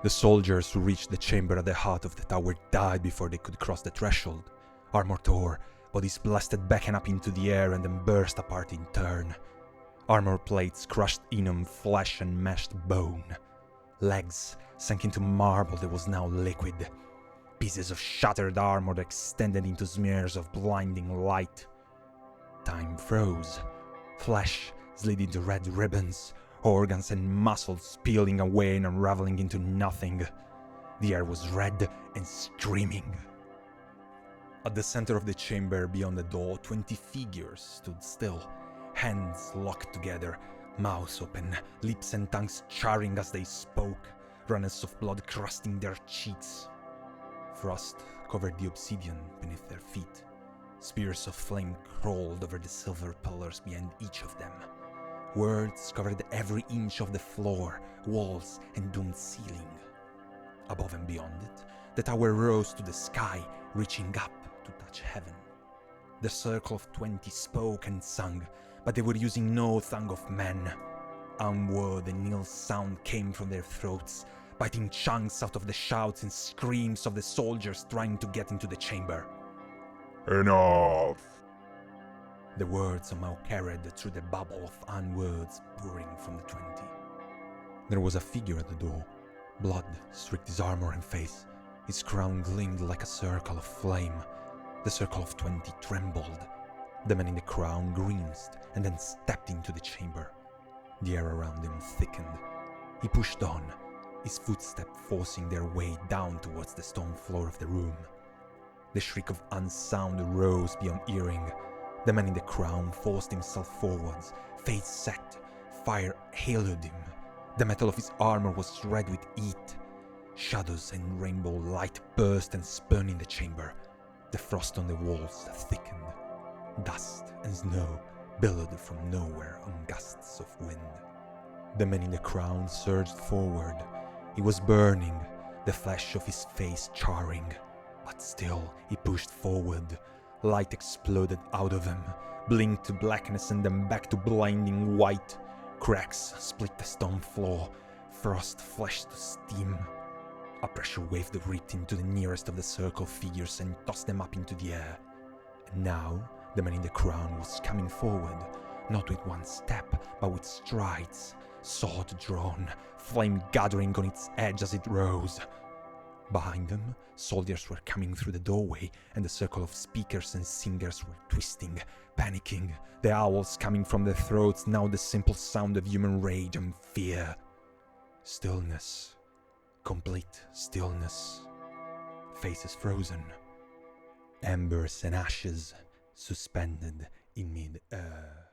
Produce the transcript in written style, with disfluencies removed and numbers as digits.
The soldiers who reached the chamber at the heart of the tower died before they could cross the threshold. Armor tore, bodies blasted back and up into the air and then burst apart in turn. Armor plates crushed Enum flesh and mashed bone. Legs sank into marble that was now liquid. Pieces of shattered armor extended into smears of blinding light. Time froze. Flesh slid into red ribbons, organs and muscles peeling away and unraveling into nothing. The air was red and screaming. At the center of the chamber beyond the door, 20 figures stood still, hands locked together, mouths open, lips and tongues charring as they spoke, runnels of blood crusting their cheeks. Frost covered the obsidian beneath their feet. Spears of flame crawled over the silver pillars behind each of them. Words covered every inch of the floor, walls, and domed ceiling. Above and beyond it, the tower rose to the sky, reaching up to touch heaven. The circle of 20 spoke and sung, but they were using no tongue of men. Unword and ill sound came from their throats, biting chunks out of the shouts and screams of the soldiers trying to get into the chamber. Enough! The words somehow carried through the babble of unwords pouring from the 20. There was a figure at the door. Blood streaked his armor and face. His crown gleamed like a circle of flame. The circle of 20 trembled. The man in the crown grimaced and then stepped into the chamber. The air around him thickened. He pushed on, his footsteps forcing their way down towards the stone floor of the room. The shriek of unsound rose beyond hearing. The man in the crown forced himself forwards, face set. Fire hailed him. The metal of his armor was red with heat. Shadows and rainbow light burst and spun in the chamber. The frost on the walls thickened. Dust and snow billowed from nowhere on gusts of wind. The man in the crown surged forward. He was burning, the flesh of his face charring. But still he pushed forward. Light exploded out of him, blinked to blackness and then back to blinding white. Cracks split the stone floor, frost flashed to steam. A pressure wave ripped into the nearest of the circle figures and tossed them up into the air. And now the man in the crown was coming forward, not with one step, but with strides, sword drawn, flame gathering on its edge as it rose. Behind them, soldiers were coming through the doorway, and the circle of speakers and singers were twisting, panicking, the owls coming from their throats, now the simple sound of human rage and fear. Stillness. Complete stillness. Faces frozen. Embers and ashes suspended in mid-air.